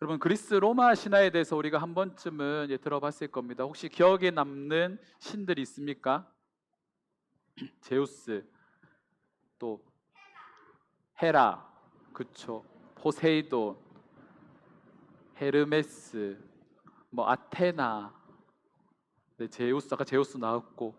여러분, 그리스 로마 신화에 대해서 우리가 한 번쯤은 들어봤을 겁니다. 혹시 기억에 남는 신들이 있습니까? 제우스, 또 헤라, 그쵸? 포세이돈, 헤르메스, 뭐 아테나, 네, 제우스, 아까 제우스 나왔고,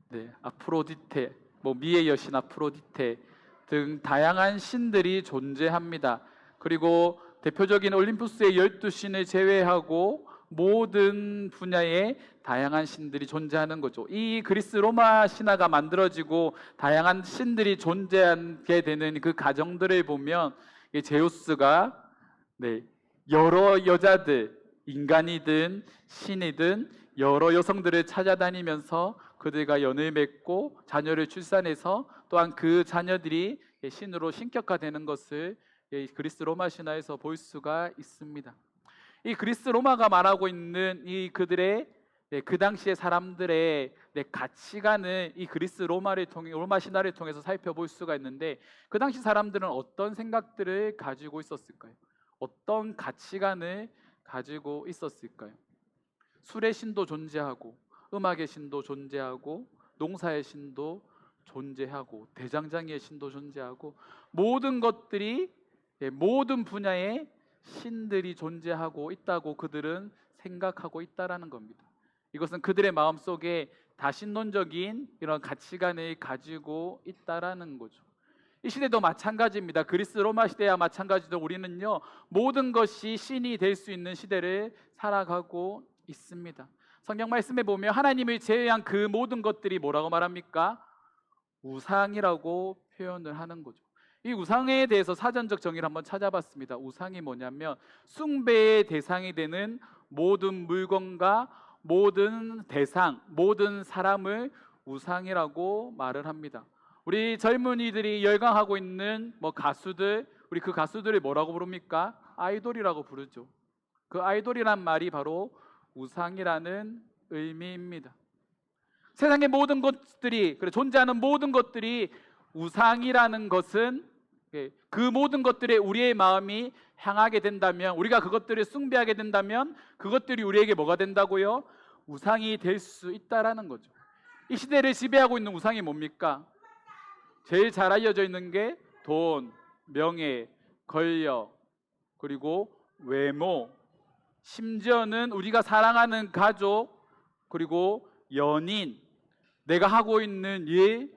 네, 아프로디테, 뭐 미의 여신 아프로디테 등 다양한 신들이 존재합니다. 그리고 대표적인 올림푸스의 12신을 제외하고 모든 분야의 다양한 신들이 존재하는 거죠. 이 그리스 로마 신화가 만들어지고 다양한 신들이 존재하게 되는 그 과정들을 보면 이 제우스가 네, 여러 여자들, 인간이든 신이든 여러 여성들을 찾아다니면서 그들과 연을 맺고 자녀를 출산해서 또한 그 자녀들이 신으로 신격화되는 것을 그리스 로마 신화에서 볼 수가 있습니다. 이 그리스 로마가 말하고 있는 이 그들의 그 당시의 사람들의 가치관을 이 그리스 로마를 통해 로마 신화를 통해서 살펴볼 수가 있는데, 그 당시 사람들은 어떤 생각들을 가지고 있었을까요? 어떤 가치관을 가지고 있었을까요? 술의 신도 존재하고, 음악의 신도 존재하고, 농사의 신도 존재하고, 대장장이의 신도 존재하고, 모든 것들이 모든 분야의 신들이 존재하고 있다고 그들은 생각하고 있다라는 겁니다. 이것은 그들의 마음속에 다신론적인 이런 가치관을 가지고 있다라는 거죠. 이 시대도 마찬가지입니다. 그리스 로마 시대와 마찬가지로 우리는요, 모든 것이 신이 될 수 있는 시대를 살아가고 있습니다. 성경 말씀에 보면 하나님을 제외한 그 모든 것들이 뭐라고 말합니까? 우상이라고 표현을 하는 거죠. 이 우상에 대해서 사전적 정의를 한번 찾아봤습니다. 우상이 뭐냐면 숭배의 대상이 되는 모든 물건과 모든 대상, 모든 사람을 우상이라고 말을 합니다. 우리 젊은이들이 열광하고 있는 뭐 가수들, 우리 그 가수들을 뭐라고 부릅니까? 아이돌이라고 부르죠. 그 아이돌이란 말이 바로 우상이라는 의미입니다. 세상의 모든 것들이, 존재하는 모든 것들이 우상이라는 것은 그 모든 것들에 우리의 마음이 향하게 된다면, 우리가 그것들을 숭배하게 된다면 그것들이 우리에게 뭐가 된다고요? 우상이 될 수 있다라는 거죠. 이 시대를 지배하고 있는 우상이 뭡니까? 제일 잘 알려져 있는 게 돈, 명예, 권력, 그리고 외모, 심지어는 우리가 사랑하는 가족, 그리고 연인, 내가 하고 있는 일,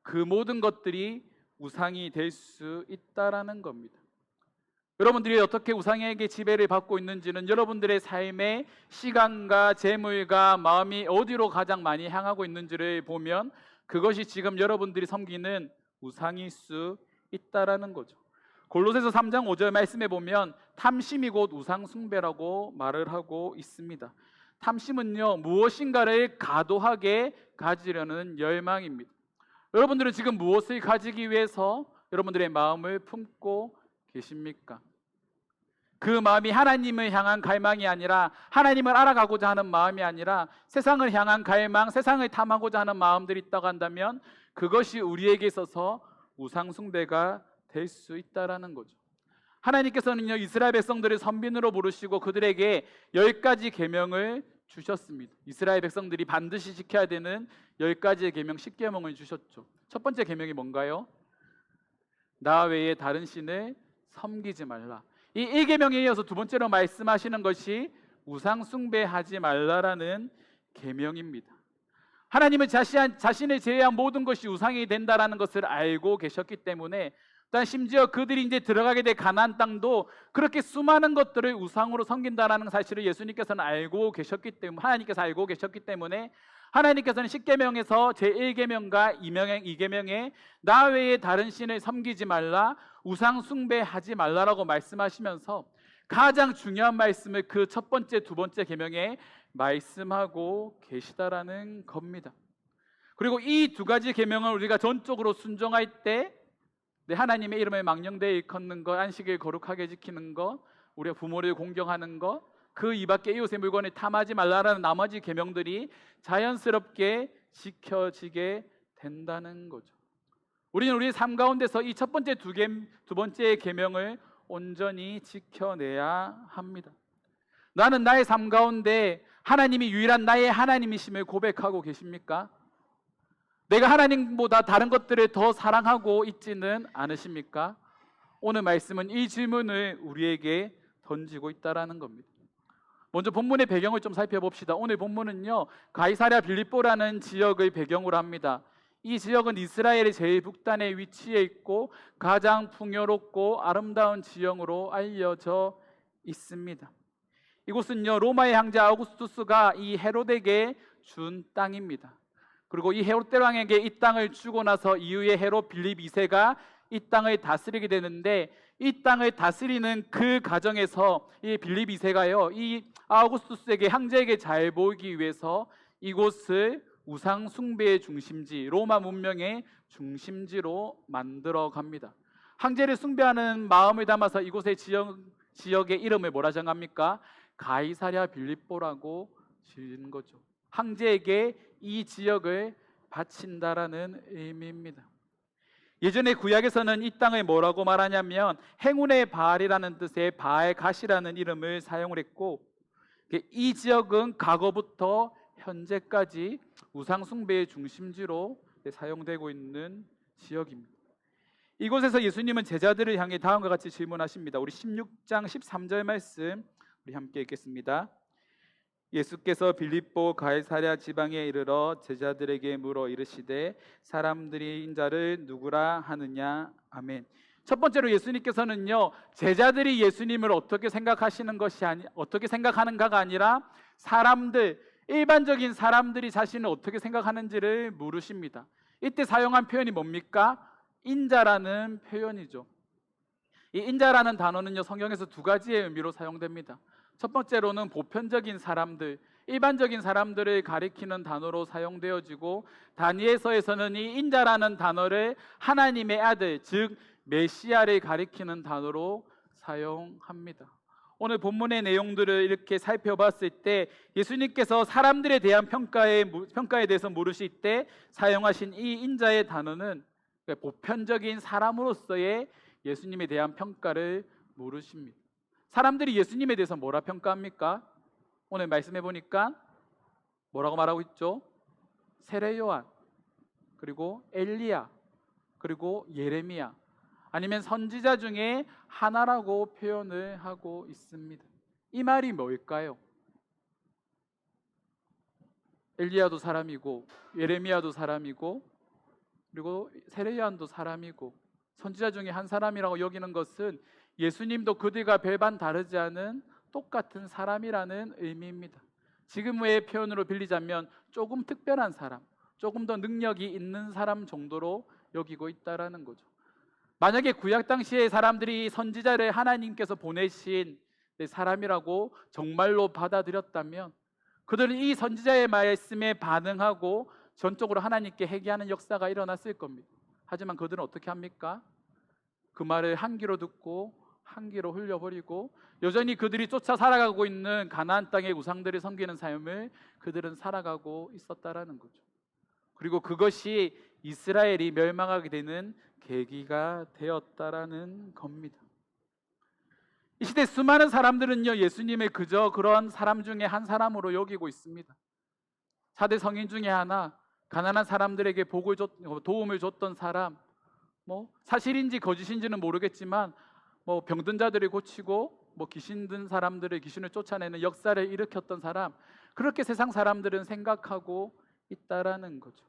그 모든 것들이 우상이 될 수 있다라는 겁니다. 여러분들이 어떻게 우상에게 지배를 받고 있는지는 여러분들의 삶의 시간과 재물과 마음이 어디로 가장 많이 향하고 있는지를 보면 그것이 지금 여러분들이 섬기는 우상일 수 있다라는 거죠. 골로새서 3장 5절 말씀에 보면 탐심이 곧 우상 숭배라고 말을 하고 있습니다. 탐심은요, 무엇인가를 과도하게 가지려는 열망입니다. 여러분들은 지금 무엇을 가지기 위해서 여러분들의 마음을 품고 계십니까? 그 마음이 하나님을 향한 갈망이 아니라, 하나님을 알아가고자 하는 마음이 아니라 세상을 향한 갈망, 세상을 탐하고자 하는 마음들이 있다고 한다면 그것이 우리에게 있어서 우상 숭배가 될 수 있다라는 거죠. 하나님께서는요, 이스라엘 백성들을 선민으로 부르시고 그들에게 10가지 계명을 주셨습니다. 이스라엘 백성들이 반드시 지켜야 되는 10가지의 계명, 10계명을 주셨죠. 첫 번째 계명이 뭔가요? 나 외에 다른 신을 섬기지 말라. 이 1계명에 이어서 두 번째로 말씀하시는 것이 우상 숭배하지 말라라는 계명입니다. 하나님은 자신을 제외한 모든 것이 우상이 된다라는 것을 알고 계셨기 때문에, 또한 심지어 그들이 이제 들어가게 될 가나안 땅도 그렇게 수많은 것들을 우상으로 섬긴다라는 사실을 예수님께서는 알고 계셨기 때문에, 하나님께서 알고 계셨기 때문에 하나님께서는 10계명에서 제1계명과 2계명에 나 외에 다른 신을 섬기지 말라, 우상 숭배하지 말라라고 말씀하시면서 가장 중요한 말씀을 그 첫 번째, 두 번째 계명에 말씀하고 계시다라는 겁니다. 그리고 이 두 가지 계명을 우리가 전적으로 순종할 때 하나님의 이름을 망령되이 일컫는 것, 안식일 거룩하게 지키는 것, 우리가 부모를 공경하는 것, 그 이밖에 이웃의 물건을 탐하지 말라라는 나머지 계명들이 자연스럽게 지켜지게 된다는 거죠. 우리는 우리의 삶 가운데서 이 첫 번째 두 번째 계명을 온전히 지켜내야 합니다. 나는 나의 삶 가운데 하나님이 유일한 나의 하나님이심을 고백하고 계십니까? 내가 하나님보다 다른 것들을 더 사랑하고 있지는 않으십니까? 오늘 말씀은 이 질문을 우리에게 던지고 있다라는 겁니다. 먼저 본문의 배경을 좀 살펴봅시다. 오늘 본문은요, 가이사랴 빌립보라는 지역의 배경으로 합니다. 이 지역은 이스라엘의 제일 북단에 위치해 있고 가장 풍요롭고 아름다운 지형으로 알려져 있습니다. 이곳은요, 로마의 황제 아우구스투스가 이 헤롯에게 준 땅입니다. 그리고 이 헤롯 대왕에게 이 땅을 주고 나서 이후에 헤롯 빌립 2세가 이 땅을 다스리게 되는데, 이 땅을 다스리는 그 과정에서 이 빌립 2세가요, 이 아우구스투스에게 황제에게 잘 보이기 위해서 이곳을 우상 숭배의 중심지, 로마 문명의 중심지로 만들어 갑니다. 황제를 숭배하는 마음을 담아서 이곳의 지역의 이름을 뭐라 정합니까? 가이사랴 빌립보라고 지은 거죠. 황제에게 이 지역을 바친다라는 의미입니다. 예전에 구약에서는 이 땅을 뭐라고 말하냐면 행운의 바알이라는 뜻의 바알갓이라는 이름을 사용을 했고, 이 지역은 과거부터 현재까지 우상 숭배의 중심지로 사용되고 있는 지역입니다. 이곳에서 예수님은 제자들을 향해 다음과 같이 질문하십니다. 우리 16장 13절 말씀 우리 함께 읽겠습니다. 예수께서 빌립보 가이사랴 지방에 이르러 제자들에게 물어 이르시되 사람들이 인자를 누구라 하느냐. 아멘. 첫 번째로 예수님께서는요, 제자들이 예수님을 어떻게 생각하시는 것이 어떻게 생각하는가가 아니라 일반적인 사람들이 자신을 어떻게 생각하는지를 물으십니다. 이때 사용한 표현이 뭡니까? 인자라는 표현이죠. 이 인자라는 단어는요, 성경에서 두 가지의 의미로 사용됩니다. 첫 번째로는 보편적인 사람들, 일반적인 사람들을 가리키는 단어로 사용되어지고, 다니엘서에서는 이 인자라는 단어를 하나님의 아들, 즉 메시아를 가리키는 단어로 사용합니다. 오늘 본문의 내용들을 이렇게 살펴봤을 때 예수님께서 사람들에 대한 평가에 대해서 물으실 때 사용하신 이 인자의 단어는 보편적인 사람으로서의 예수님에 대한 평가를 물으십니다. 사람들이 예수님에 대해서 뭐라 평가합니까? 오늘 말씀해 보니까 뭐라고 말하고 있죠? 세례 요한, 그리고 엘리야, 그리고 예레미야, 아니면 선지자 중에 하나라고 표현을 하고 있습니다. 이 말이 뭘까요? 엘리야도 사람이고 예레미야도 사람이고 그리고 세례 요한도 사람이고 선지자 중에 한 사람이라고 여기는 것은 예수님도 그들과 별반 다르지 않은 똑같은 사람이라는 의미입니다. 지금의 표현으로 빌리자면 조금 특별한 사람, 조금 더 능력이 있는 사람 정도로 여기고 있다라는 거죠. 만약에 구약 당시의 사람들이 선지자를 하나님께서 보내신 사람이라고 정말로 받아들였다면 그들은 이 선지자의 말씀에 반응하고 전적으로 하나님께 회개하는 역사가 일어났을 겁니다. 하지만 그들은 어떻게 합니까? 그 말을 한 귀로 듣고 한 귀로 흘려버리고 여전히 그들이 쫓아 살아가고 있는 가나안 땅의 우상들을 섬기는 삶을 그들은 살아가고 있었다라는 거죠. 그리고 그것이 이스라엘이 멸망하게 되는 계기가 되었다라는 겁니다. 이 시대 수많은 사람들은요, 예수님을 그저 그런 사람 중에 한 사람으로 여기고 있습니다. 4대 성인 중에 하나, 가난한 사람들에게 도움을 줬던 사람, 사실인지 거짓인지는 모르겠지만 병든 자들을 고치고 귀신 든 사람들의 귀신을 쫓아내는 역사를 일으켰던 사람, 그렇게 세상 사람들은 생각하고 있다라는 거죠.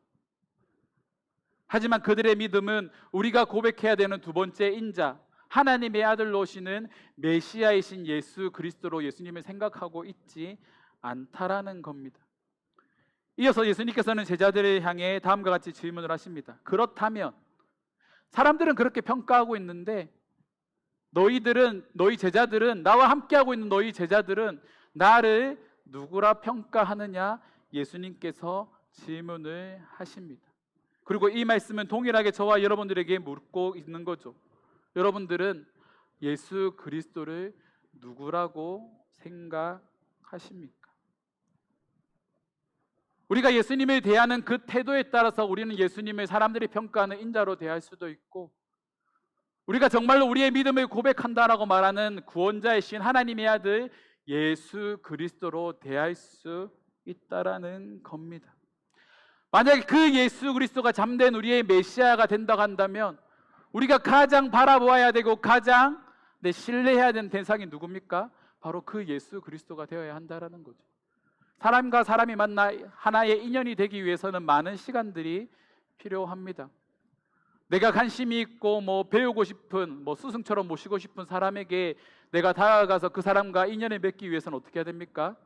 하지만 그들의 믿음은 우리가 고백해야 되는 두 번째 인자, 하나님의 아들로 오시는 메시아이신 예수 그리스도로 예수님을 생각하고 있지 않다라는 겁니다. 이어서 예수님께서는 제자들을 향해 다음과 같이 질문을 하십니다. 그렇다면 사람들은 그렇게 평가하고 있는데 너희 제자들은, 나와 함께하고 있는 너희 제자들은 나를 누구라 평가하느냐? 예수님께서 질문을 하십니다. 그리고 이 말씀은 동일하게 저와 여러분들에게 묻고 있는 거죠. 여러분들은 예수 그리스도를 누구라고 생각하십니까? 우리가 예수님을 대하는 그 태도에 따라서 우리는 예수님을 사람들이 평가하는 인자로 대할 수도 있고, 우리가 정말로 우리의 믿음을 고백한다라고 말하는 구원자의 신 하나님의 아들 예수 그리스도로 대할 수 있다라는 겁니다. 만약에 그 예수 그리스도가 잠든 우리의 메시아가 된다고 한다면 우리가 가장 바라보아야 되고 가장 신뢰해야 되는 대상이 누굽니까? 바로 그 예수 그리스도가 되어야 한다라는 거죠. 사람과 사람이 만나 하나의 인연이 되기 위해서는 많은 시간들이 필요합니다. 내가 관심이 있고 배우고 싶은 스승처럼 모시고 싶은 사람에게 내가 다가가서 그 사람과 인연을 맺기 위해서는 어떻게 해야 됩니까?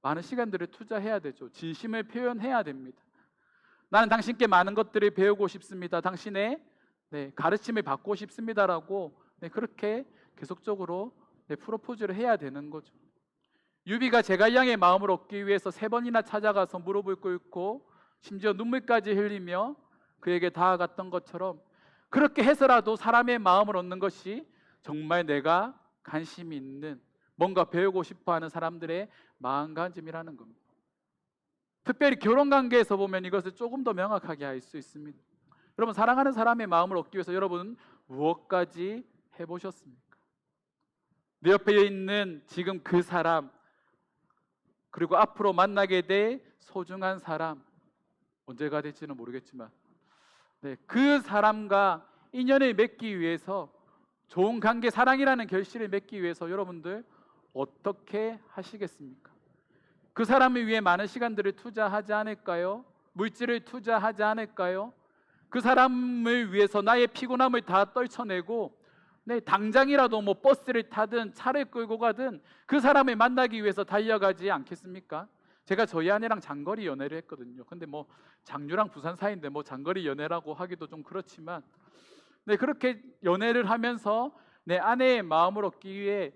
많은 시간들을 투자해야 되죠. 진심을 표현해야 됩니다. 나는 당신께 많은 것들을 배우고 싶습니다. 당신의 가르침을 받고 싶습니다라고 그렇게 계속적으로 프로포즈를 해야 되는 거죠. 유비가 제갈량의 마음을 얻기 위해서 3번이나 찾아가서 무릎을 꿇고 심지어 눈물까지 흘리며 그에게 다가갔던 것처럼 그렇게 해서라도 사람의 마음을 얻는 것이 정말 내가 관심이 있는 뭔가 배우고 싶어하는 사람들의 마음가짐이라는 겁니다. 특별히 결혼관계에서 보면 이것을 조금 더 명확하게 알 수 있습니다. 여러분, 사랑하는 사람의 마음을 얻기 위해서 여러분 무엇까지 해보셨습니까? 내 옆에 있는 지금 그 사람, 그리고 앞으로 만나게 될 소중한 사람, 언제가 될지는 모르겠지만 그 사람과 인연을 맺기 위해서, 좋은 관계, 사랑이라는 결실을 맺기 위해서 여러분들 어떻게 하시겠습니까? 그 사람을 위해 많은 시간들을 투자하지 않을까요? 물질을 투자하지 않을까요? 그 사람을 위해서 나의 피곤함을 다 떨쳐내고 당장이라도 버스를 타든 차를 끌고 가든 그 사람을 만나기 위해서 달려가지 않겠습니까? 제가 저희 아내랑 장거리 연애를 했거든요. 근데 장류랑 부산 사이인데 장거리 연애라고 하기도 좀 그렇지만 그렇게 연애를 하면서 내 아내의 마음을 얻기 위해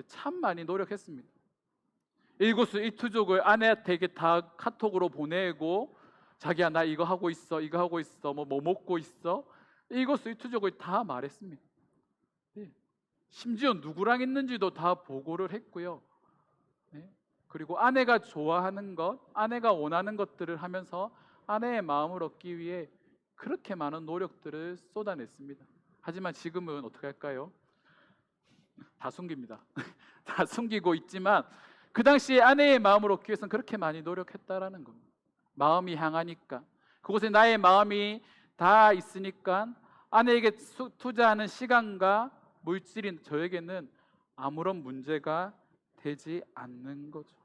참 많이 노력했습니다. 일거수일투족을 아내한테 다 카톡으로 보내고, 자기야 나 이거 하고 있어, 이거 하고 있어, 뭐 먹고 있어, 일거수일투족을 다 말했습니다. 심지어 누구랑 있는지도 다 보고를 했고요. 그리고 아내가 좋아하는 것, 아내가 원하는 것들을 하면서 아내의 마음을 얻기 위해 그렇게 많은 노력들을 쏟아냈습니다. 하지만 지금은 어떻게 할까요? 다 숨깁니다. 다 숨기고 있지만 그 당시에 아내의 마음을 얻기 위해서는 그렇게 많이 노력했다라는 겁니다. 마음이 향하니까, 그곳에 나의 마음이 다 있으니까 아내에게 투자하는 시간과 물질이 저에게는 아무런 문제가 되지 않는 거죠.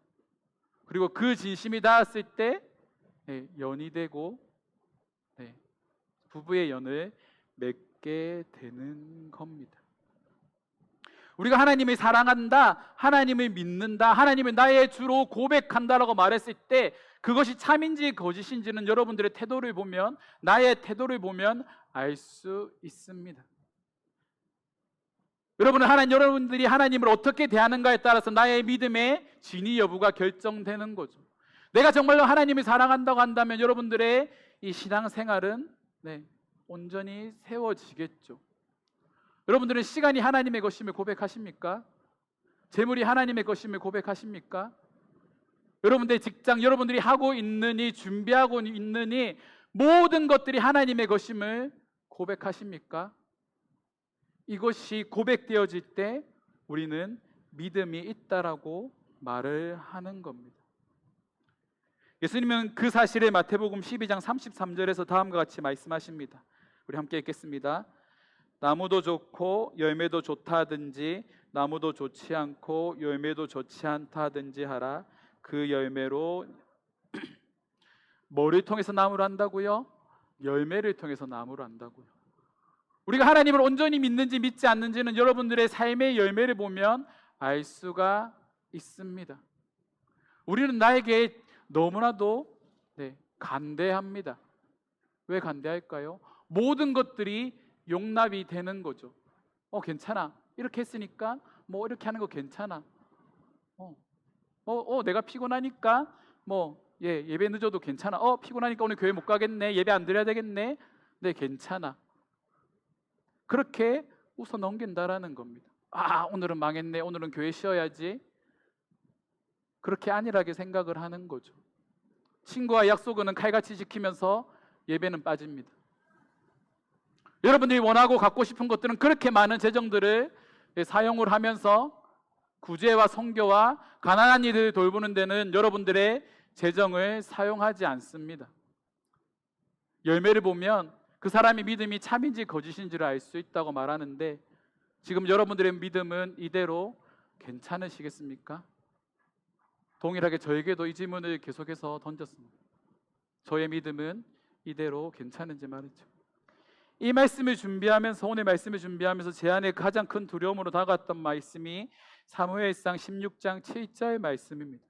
그리고 그 진심이 닿았을 때 연이 되고 부부의 연을 맺게 되는 겁니다. 우리가 하나님을 사랑한다, 하나님을 믿는다, 하나님을 나의 주로 고백한다라고 말했을 때 그것이 참인지 거짓인지는 여러분들의 태도를 보면, 나의 태도를 보면 알 수 있습니다. 여러분들이 하나님을 어떻게 대하는가에 따라서 나의 믿음의 진위 여부가 결정되는 거죠. 내가 정말로 하나님을 사랑한다고 한다면 여러분들의 이 신앙생활은 온전히 세워지겠죠. 여러분들은 시간이 하나님의 것임을 고백하십니까? 재물이 하나님의 것임을 고백하십니까? 여러분들의 직장, 여러분들이 하고 있느니 준비하고 있느니 모든 것들이 하나님의 것임을 고백하십니까? 이것이 고백되어질 때 우리는 믿음이 있다라고 말을 하는 겁니다. 예수님은 그 사실을 마태복음 12장 33절에서 다음과 같이 말씀하십니다. 우리 함께 읽겠습니다. 나무도 좋고 열매도 좋다 하든지 나무도 좋지 않고 열매도 좋지 않다 하든지 하라. 그 열매로 뭐를 통해서 나무를 안다고요? 열매를 통해서 나무를 안다고요. 우리가 하나님을 온전히 믿는지 믿지 않는지는 여러분들의 삶의 열매를 보면 알 수가 있습니다. 우리는 나에게 너무나도 간대합니다. 왜 간대할까요? 모든 것들이 용납이 되는 거죠. 괜찮아. 이렇게 했으니까 이렇게 하는 거 괜찮아. 내가 피곤하니까 예배 늦어도 괜찮아. 피곤하니까 오늘 교회 못 가겠네. 예배 안 드려야 되겠네. 네, 괜찮아. 그렇게 웃어 넘긴다라는 겁니다. 오늘은 망했네. 오늘은 교회 쉬어야지. 그렇게 안일하게 생각을 하는 거죠. 친구와 약속은 칼같이 지키면서 예배는 빠집니다. 여러분들이 원하고 갖고 싶은 것들은 그렇게 많은 재정들을 사용을 하면서 구제와 선교와 가난한 이들을 돌보는 데는 여러분들의 재정을 사용하지 않습니다. 열매를 보면 그 사람의 믿음이 참인지 거짓인지를 알 수 있다고 말하는데, 지금 여러분들의 믿음은 이대로 괜찮으시겠습니까? 동일하게 저에게도 이 질문을 계속해서 던졌습니다. 저의 믿음은 이대로 괜찮은지 말이죠. 이 말씀을 준비하면서, 오늘 말씀을 준비하면서 제 안에 가장 큰 두려움으로 다가왔던 말씀이 사무엘상 16장 7절 말씀입니다.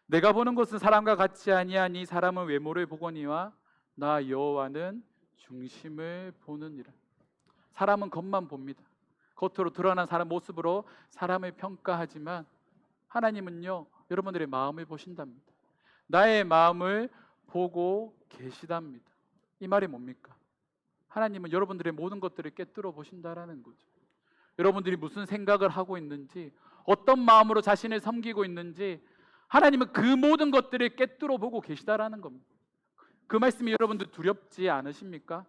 내가 보는 것은 사람과 같지 아니하니 사람은 외모를 보거니와 나 여호와는 중심을 보느니라. 사람은 겉만 봅니다. 겉으로 드러난 사람 모습으로 사람을 평가하지만 하나님은요, 여러분들의 마음을 보신답니다. 나의 마음을 보고 계시답니다. 이 말이 뭡니까? 하나님은 여러분들의 모든 것들을 꿰뚫어 보신다라는 거죠. 여러분들이 무슨 생각을 하고 있는지, 어떤 마음으로 자신을 섬기고 있는지 하나님은 그 모든 것들을 꿰뚫어 보고 계시다라는 겁니다. 그 말씀이 여러분들 두렵지 않으십니까?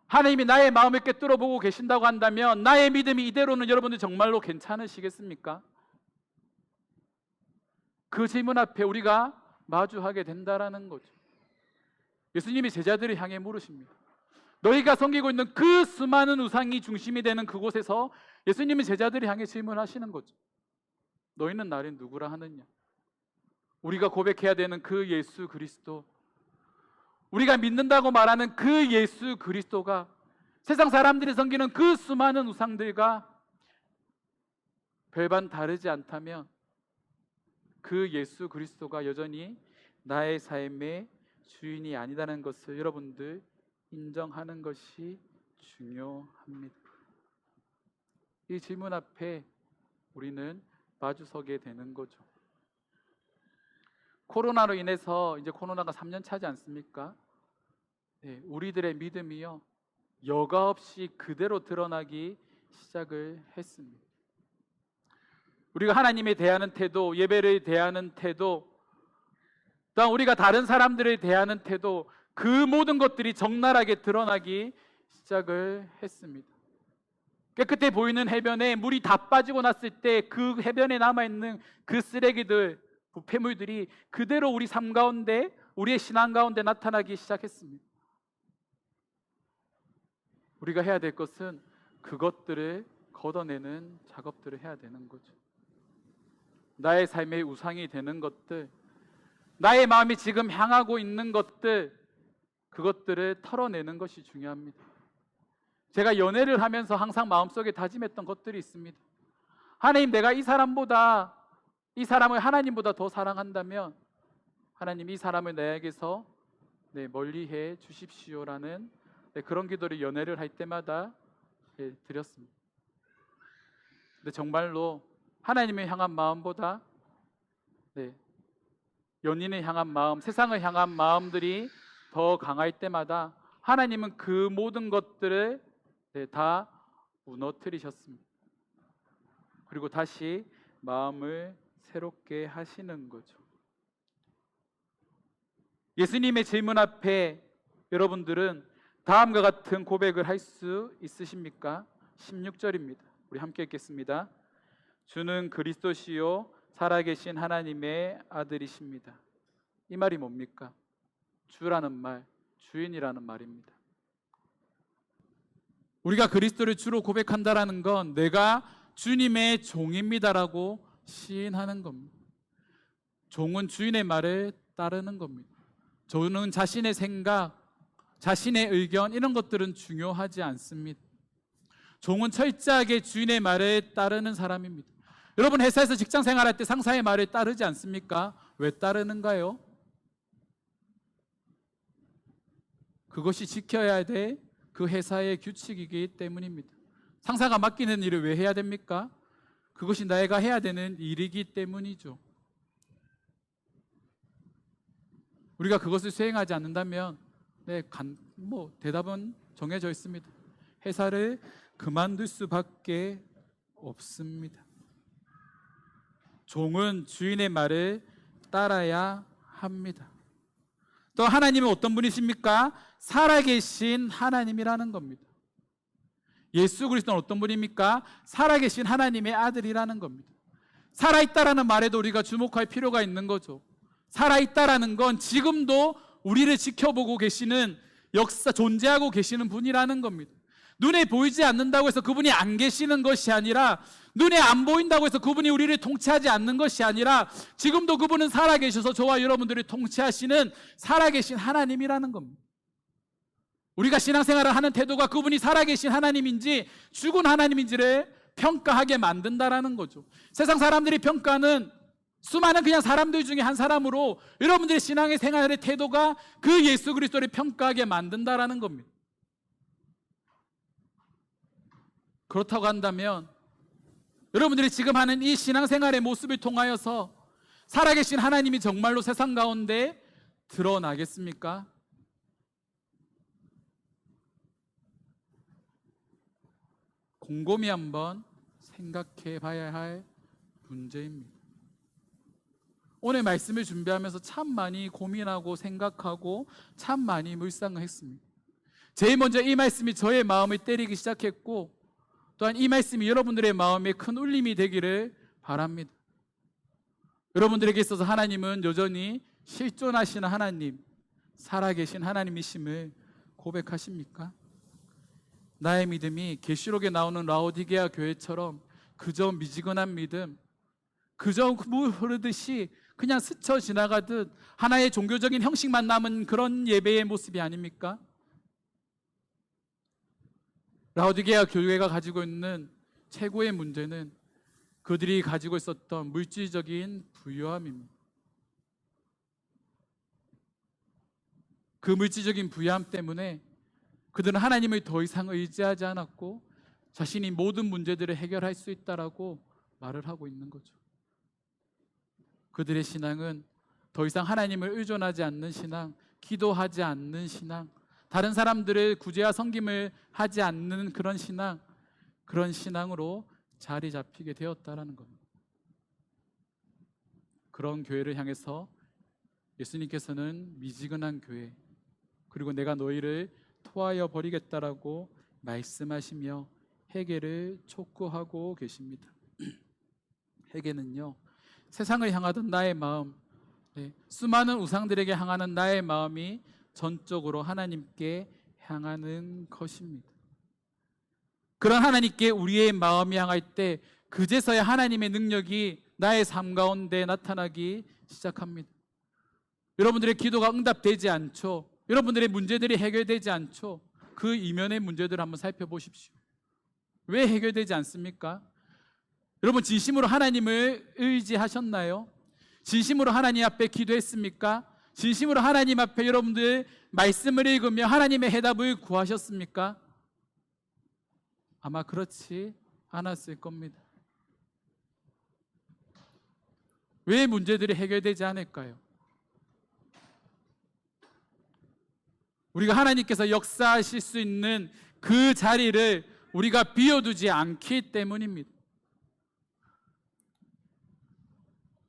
하나님이 나의 마음을 꿰뚫어 보고 계신다고 한다면 나의 믿음이 이대로는 여러분들 정말로 괜찮으시겠습니까? 그 질문 앞에 우리가 마주하게 된다라는 거죠. 예수님이 제자들을 향해 물으십니다. 너희가 섬기고 있는 그 수많은 우상이 중심이 되는 그곳에서 예수님이 제자들을 향해 질문하시는 거죠. 너희는 나를 누구라 하느냐? 우리가 고백해야 되는 그 예수 그리스도, 우리가 믿는다고 말하는 그 예수 그리스도가 세상 사람들이 섬기는 그 수많은 우상들과 별반 다르지 않다면 그 예수 그리스도가 여전히 나의 삶의 주인이 아니다는 것을 여러분들 인정하는 것이 중요합니다. 이 질문 앞에 우리는 마주서게 되는 거죠. 코로나로 인해서 이제 코로나가 3년 차지 않습니까? 네, 우리들의 믿음이요, 여과 없이 그대로 드러나기 시작을 했습니다. 우리가 하나님에 대하는 태도, 예배를 대하는 태도, 또한 우리가 다른 사람들을 대하는 태도, 그 모든 것들이 적나라하게 드러나기 시작을 했습니다. 깨끗해 보이는 해변에 물이 다 빠지고 났을 때 그 해변에 남아있는 그 쓰레기들, 부패물들이 그대로 우리 삶 가운데, 우리의 신앙 가운데 나타나기 시작했습니다. 우리가 해야 될 것은 그것들을 걷어내는 작업들을 해야 되는 거죠. 나의 삶의 우상이 되는 것들, 나의 마음이 지금 향하고 있는 것들, 그것들을 털어내는 것이 중요합니다. 제가 연애를 하면서 항상 마음속에 다짐했던 것들이 있습니다. 하나님, 내가 이 사람보다, 이 사람을 하나님보다 더 사랑한다면 하나님, 이 사람을 나에게서 멀리해 주십시오라는 그런 기도를 연애를 할 때마다 드렸습니다. 근데 정말로 하나님을 향한 마음보다 연인을 향한 마음, 세상을 향한 마음들이 더 강할 때마다 하나님은 그 모든 것들을 다 무너뜨리셨습니다. 그리고 다시 마음을 새롭게 하시는 거죠. 예수님의 질문 앞에 여러분들은 다음과 같은 고백을 할 수 있으십니까? 16절입니다. 우리 함께 읽겠습니다. 주는 그리스도시요 살아계신 하나님의 아들이십니다. 이 말이 뭡니까? 주라는 말, 주인이라는 말입니다. 우리가 그리스도를 주로 고백한다라는 건 내가 주님의 종입니다라고 시인하는 겁니다. 종은 주인의 말을 따르는 겁니다. 종은 자신의 생각, 자신의 의견, 이런 것들은 중요하지 않습니다. 종은 철저하게 주인의 말을 따르는 사람입니다. 여러분, 회사에서 직장 생활할 때 상사의 말을 따르지 않습니까? 왜 따르는가요? 그것이 지켜야 될 그 회사의 규칙이기 때문입니다. 상사가 맡기는 일을 왜 해야 됩니까? 그것이 내가 해야 되는 일이기 때문이죠. 우리가 그것을 수행하지 않는다면 대답은 정해져 있습니다. 회사를 그만둘 수밖에 없습니다. 종은 주인의 말을 따라야 합니다. 또 하나님은 어떤 분이십니까? 살아계신 하나님이라는 겁니다. 예수 그리스도는 어떤 분입니까? 살아계신 하나님의 아들이라는 겁니다. 살아있다라는 말에도 우리가 주목할 필요가 있는 거죠. 살아있다라는 건 지금도 우리를 지켜보고 계시는 역사, 존재하고 계시는 분이라는 겁니다. 눈에 보이지 않는다고 해서 그분이 안 계시는 것이 아니라, 눈에 안 보인다고 해서 그분이 우리를 통치하지 않는 것이 아니라, 지금도 그분은 살아계셔서 저와 여러분들을 통치하시는 살아계신 하나님이라는 겁니다. 우리가 신앙생활을 하는 태도가 그분이 살아계신 하나님인지 죽은 하나님인지를 평가하게 만든다라는 거죠. 세상 사람들이 평가는 수많은 그냥 사람들 중에 한 사람으로 여러분들의 신앙의 생활의 태도가 그 예수 그리스도를 평가하게 만든다라는 겁니다. 그렇다고 한다면 여러분들이 지금 하는 이 신앙생활의 모습을 통하여서 살아계신 하나님이 정말로 세상 가운데 드러나겠습니까? 곰곰이 한번 생각해 봐야 할 문제입니다. 오늘 말씀을 준비하면서 참 많이 고민하고 생각하고 참 많이 묵상을 했습니다. 제일 먼저 이 말씀이 저의 마음을 때리기 시작했고, 또한 이 말씀이 여러분들의 마음에 큰 울림이 되기를 바랍니다. 여러분들에게 있어서 하나님은 여전히 실존하시는 하나님, 살아계신 하나님이심을 고백하십니까? 나의 믿음이 계시록에 나오는 라오디게아 교회처럼 그저 미지근한 믿음, 그저 물 흐르듯이 그냥 스쳐 지나가듯 하나의 종교적인 형식만 남은 그런 예배의 모습이 아닙니까? 라오디게아 교회가 가지고 있는 최고의 문제는 그들이 가지고 있었던 물질적인 부유함입니다. 그 물질적인 부유함 때문에 그들은 하나님을 더 이상 의지하지 않았고 자신이 모든 문제들을 해결할 수 있다라고 말을 하고 있는 거죠. 그들의 신앙은 더 이상 하나님을 의존하지 않는 신앙, 기도하지 않는 신앙, 다른 사람들을 구제와 섬김을 하지 않는 그런 신앙, 그런 신앙으로 자리 잡히게 되었다라는 겁니다. 그런 교회를 향해서 예수님께서는 미지근한 교회, 그리고 내가 너희를 토하여 버리겠다라고 말씀하시며 회개를 촉구하고 계십니다. 회개는요, 세상을 향하던 나의 마음, 수많은 우상들에게 향하는 나의 마음이 전적으로 하나님께 향하는 것입니다. 그런 하나님께 우리의 마음이 향할 때 그제서야 하나님의 능력이 나의 삶 가운데 나타나기 시작합니다. 여러분들의 기도가 응답되지 않죠. 여러분들의 문제들이 해결되지 않죠. 그 이면의 문제들을 한번 살펴보십시오. 왜 해결되지 않습니까? 여러분, 진심으로 하나님을 의지하셨나요? 진심으로 하나님 앞에 기도했습니까? 진심으로 하나님 앞에 여러분들 말씀을 읽으며 하나님의 해답을 구하셨습니까? 아마 그렇지 않았을 겁니다. 왜 문제들이 해결되지 않을까요? 우리가 하나님께서 역사하실 수 있는 그 자리를 우리가 비워두지 않기 때문입니다.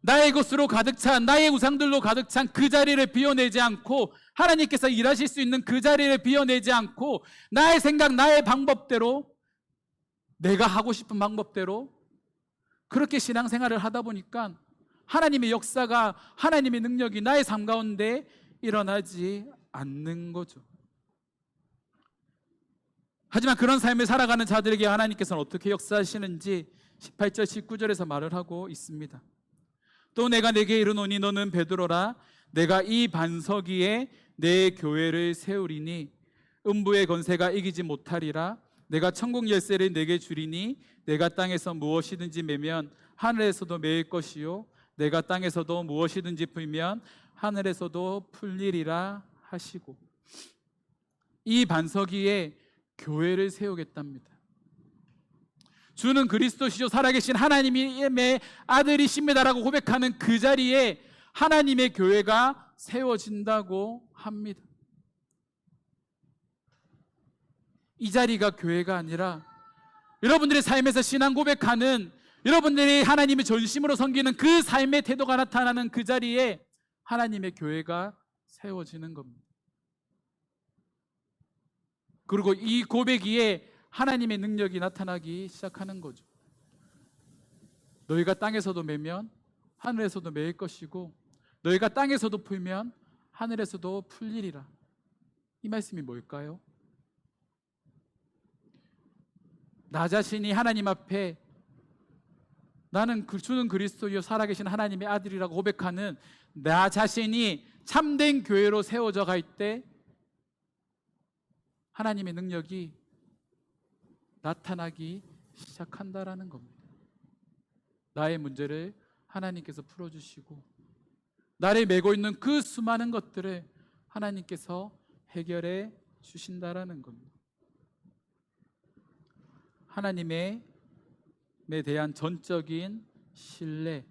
나의 것으로 가득 찬, 나의 우상들로 가득 찬 그 자리를 비워내지 않고, 하나님께서 일하실 수 있는 그 자리를 비워내지 않고, 나의 생각, 나의 방법대로, 내가 하고 싶은 방법대로 그렇게 신앙생활을 하다 보니까 하나님의 역사가, 하나님의 능력이 나의 삶 가운데 일어나지 않는 거죠. 하지만 그런 삶을 살아가는 자들에게 하나님께서는 어떻게 역사하시는지 18절 19절에서 말을 하고 있습니다. 또 내가 내게 이르노니 너는 베드로라, 내가 이 반석 위에 내 교회를 세우리니 음부의 권세가 이기지 못하리라. 내가 천국 열쇠를 내게 주리니 내가 땅에서 무엇이든지 매면 하늘에서도 매일 것이요 내가 땅에서도 무엇이든지 풀면 하늘에서도 풀리리라 하시고, 이 반석 위에 교회를 세우겠답니다. 주는 그리스도시요 살아계신 하나님의 아들이십니다라고 고백하는 그 자리에 하나님의 교회가 세워진다고 합니다. 이 자리가 교회가 아니라 여러분들의 삶에서 신앙 고백하는, 여러분들이 하나님의 전심으로 섬기는 그 삶의 태도가 나타나는 그 자리에 하나님의 교회가 세워지는 겁니다. 그리고 이 고백 위에 하나님의 능력이 나타나기 시작하는 거죠. 너희가 땅에서도 매면 하늘에서도 매일 것이고 너희가 땅에서도 풀면 하늘에서도 풀리리라. 이 말씀이 뭘까요? 나 자신이 하나님 앞에 나는 주는 그리스도요 살아계신 하나님의 아들이라고 고백하는 나 자신이 참된 교회로 세워져 갈 때 하나님의 능력이 나타나기 시작한다라는 겁니다. 나의 문제를 하나님께서 풀어주시고 나를 메고 있는 그 수많은 것들을 하나님께서 해결해 주신다라는 겁니다. 하나님에 대한 전적인 신뢰,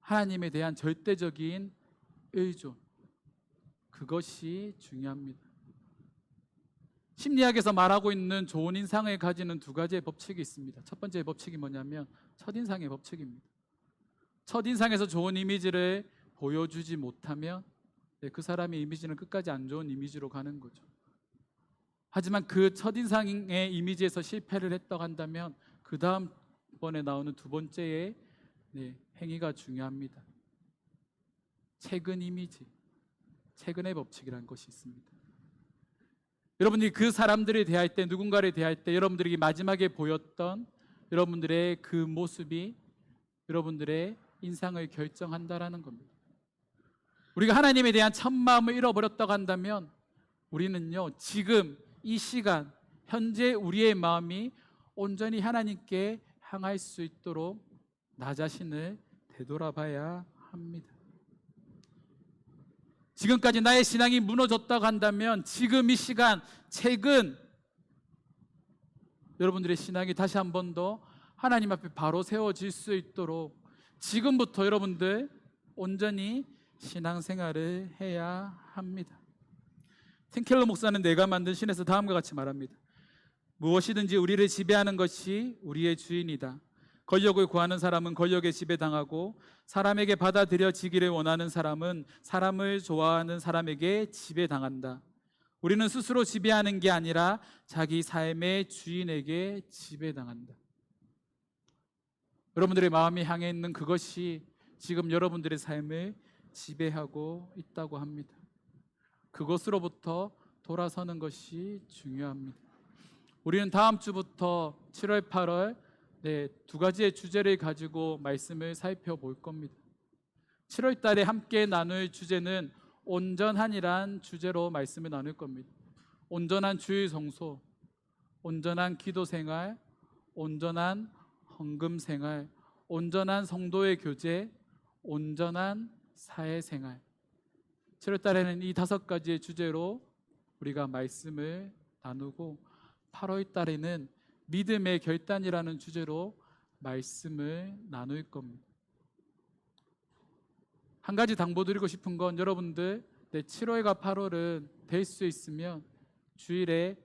하나님에 대한 절대적인 의존, 그것이 중요합니다. 심리학에서 말하고 있는 좋은 인상을 가지는 두 가지의 법칙이 있습니다. 첫 번째 법칙이 뭐냐면 첫인상의 법칙입니다. 첫인상에서 좋은 이미지를 보여주지 못하면 그 사람의 이미지는 끝까지 안 좋은 이미지로 가는 거죠. 하지만 그 첫인상의 이미지에서 실패를 했다고 한다면 그 다음 번에 나오는 두 번째의 행위가 중요합니다. 최근 이미지, 최근의 법칙이라는 것이 있습니다. 여러분들이 그 사람들을 대할 때, 누군가를 대할 때 여러분들에게 마지막에 보였던 여러분들의 그 모습이 여러분들의 인상을 결정한다라는 겁니다. 우리가 하나님에 대한 첫 마음을 잃어버렸다고 한다면 우리는요, 지금 이 시간 현재 우리의 마음이 온전히 하나님께 향할 수 있도록 나 자신을 되돌아봐야 합니다. 지금까지 나의 신앙이 무너졌다고 한다면 지금 이 시간 최근 여러분들의 신앙이 다시 한 번 더 하나님 앞에 바로 세워질 수 있도록 지금부터 여러분들 온전히 신앙생활을 해야 합니다. 팀켈러 목사는 내가 만든 신에서 다음과 같이 말합니다. 무엇이든지 우리를 지배하는 것이 우리의 주인이다. 권력을 구하는 사람은 권력에 지배당하고 사람에게 받아들여지기를 원하는 사람은 사람을 좋아하는 사람에게 지배당한다. 우리는 스스로 지배하는 게 아니라 자기 삶의 주인에게 지배당한다. 여러분들의 마음이 향해 있는 그것이 지금 여러분들의 삶을 지배하고 있다고 합니다. 그것으로부터 돌아서는 것이 중요합니다. 우리는 다음 주부터 7월, 8월 두 가지의 주제를 가지고 말씀을 살펴볼 겁니다. 7월 달에 함께 나눌 주제는 온전한이란 주제로 말씀을 나눌 겁니다. 온전한 주일 성소, 온전한 기도 생활, 온전한 헌금 생활, 온전한 성도의 교제, 온전한 사회 생활. 7월 달에는 이 5가지의 주제로 우리가 말씀을 나누고 8월 달에는 믿음의 결단이라는 주제로 말씀을 나눌 겁니다. 한 가지 당부드리고 싶은 건 여러분들 7월과 8월은 될 수 있으면 주일에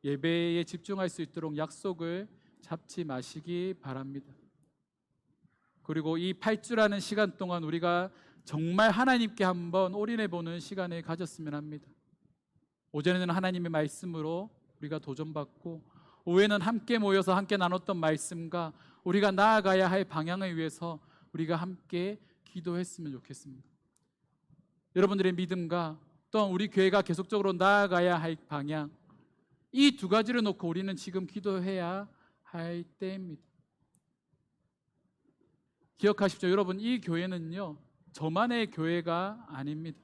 예배에 집중할 수 있도록 약속을 잡지 마시기 바랍니다. 그리고 이 8주라는 시간 동안 우리가 정말 하나님께 한번 올인해보는 시간을 가졌으면 합니다. 오전에는 하나님의 말씀으로 우리가 도전받고 오후에는 함께 모여서 함께 나눴던 말씀과 우리가 나아가야 할 방향을 위해서 우리가 함께 기도했으면 좋겠습니다. 여러분들의 믿음과 또 우리 교회가 계속적으로 나아가야 할 방향, 이 두 가지를 놓고 우리는 지금 기도해야 할 때입니다. 기억하십시오. 여러분, 이 교회는요 저만의 교회가 아닙니다.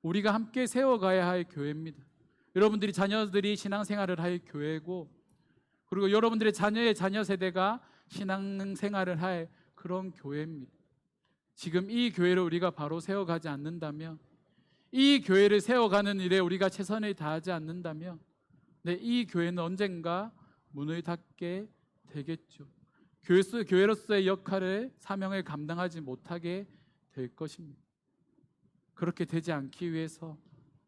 우리가 함께 세워가야 할 교회입니다. 여러분들이 자녀들이 신앙생활을 할 교회고, 그리고 여러분들의 자녀의 자녀 세대가 신앙생활을 할 그런 교회입니다. 지금 이 교회를 우리가 바로 세워가지 않는다면, 이 교회를 세워가는 일에 우리가 최선을 다하지 않는다면 이 교회는 언젠가 문을 닫게 되겠죠. 교회로서의 역할을, 사명을 감당하지 못하게 될 것입니다. 그렇게 되지 않기 위해서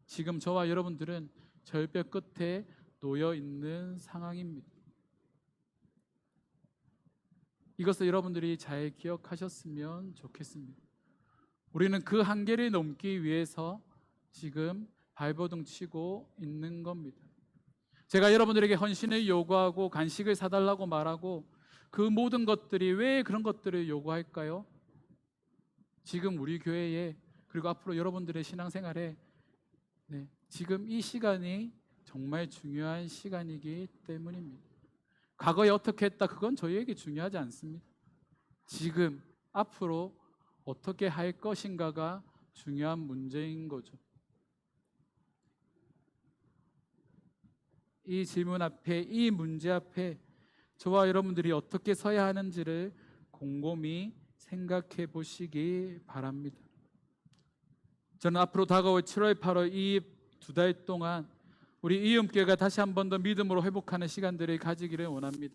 지금 저와 여러분들은 절벽 끝에 놓여 있는 상황입니다. 이것을 여러분들이 잘 기억하셨으면 좋겠습니다. 우리는 그 한계를 넘기 위해서 지금 발버둥 치고 있는 겁니다. 제가 여러분들에게 헌신을 요구하고 간식을 사달라고 말하고 그 모든 것들이 왜 그런 것들을 요구할까요? 지금 우리 교회에 그리고 앞으로 여러분들의 신앙생활에 지금 이 시간이 정말 중요한 시간이기 때문입니다. 과거에 어떻게 했다 그건 저희에게 중요하지 않습니다. 지금 앞으로 어떻게 할 것인가가 중요한 문제인 거죠. 이 질문 앞에, 이 문제 앞에 저와 여러분들이 어떻게 서야 하는지를 곰곰이 생각해 보시기 바랍니다. 저는 앞으로 다가올 7월, 8월 이 2달 동안 우리 이음교회가 다시 한 번 더 믿음으로 회복하는 시간들을 가지기를 원합니다.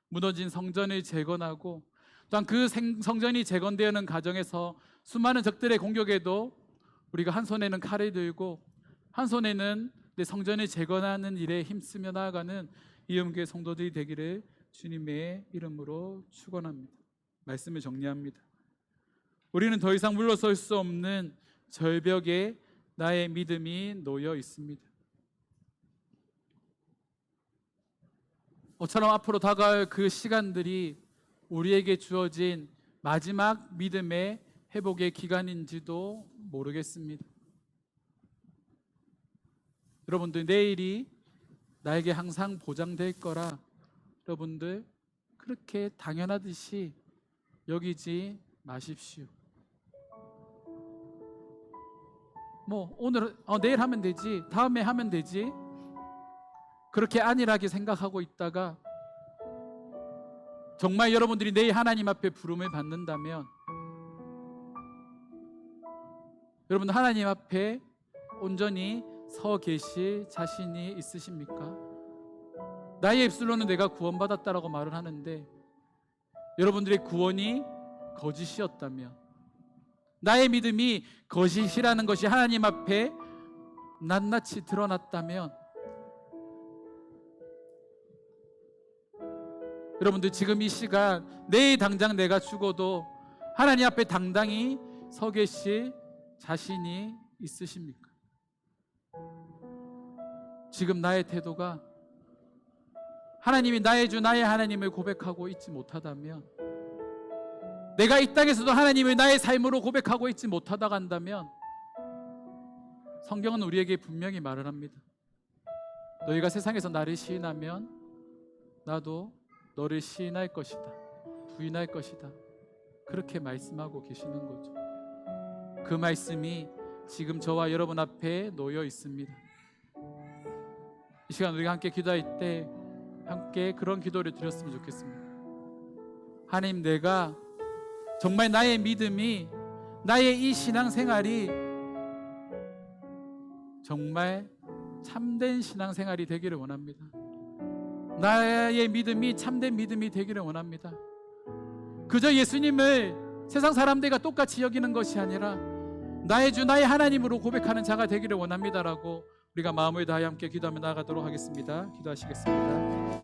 무너진 성전을 재건하고 또한 그 성전이 재건되는 과정에서 수많은 적들의 공격에도 우리가 한 손에는 칼을 들고 한 손에는 내 성전을 재건하는 일에 힘쓰며 나아가는 이음교회 성도들이 되기를 주님의 이름으로 축원합니다. 말씀을 정리합니다. 우리는 더 이상 물러설 수 없는 절벽에 나의 믿음이 놓여 있습니다. 어처럼 앞으로 다가올 그 시간들이 우리에게 주어진 마지막 믿음의 회복의 기간인지도 모르겠습니다. 여러분들, 내일이 나에게 항상 보장될 거라 여러분들 그렇게 당연하듯이 여기지 마십시오. 오늘 내일 하면 되지, 다음에 하면 되지, 그렇게 안일하게 생각하고 있다가 정말 여러분들이 내일 하나님 앞에 부름을 받는다면 여러분 하나님 앞에 온전히 서 계실 자신이 있으십니까? 나의 입술로는 내가 구원받았다라고 말을 하는데 여러분들의 구원이 거짓이었다면, 나의 믿음이 거짓이라는 것이 하나님 앞에 낱낱이 드러났다면 여러분들 지금 이 시간 내일 당장 내가 죽어도 하나님 앞에 당당히 서 계실 자신이 있으십니까? 지금 나의 태도가 하나님이 나의 주 나의 하나님을 고백하고 있지 못하다면, 내가 이 땅에서도 하나님을 나의 삶으로 고백하고 있지 못하다 간다면 성경은 우리에게 분명히 말을 합니다. 너희가 세상에서 나를 시인하면 나도 너를 시인할 것이다, 부인할 것이다, 그렇게 말씀하고 계시는 거죠. 그 말씀이 지금 저와 여러분 앞에 놓여 있습니다. 이 시간 우리가 함께 기도할 때 함께 그런 기도를 드렸으면 좋겠습니다. 하나님, 내가 정말 나의 믿음이, 나의 이 신앙생활이 정말 참된 신앙생활이 되기를 원합니다. 나의 믿음이 참된 믿음이 되기를 원합니다. 그저 예수님을 세상 사람들과 똑같이 여기는 것이 아니라 나의 주 나의 하나님으로 고백하는 자가 되기를 원합니다라고 우리가 마음을 다해 함께 기도하며 나아가도록 하겠습니다. 기도하시겠습니다.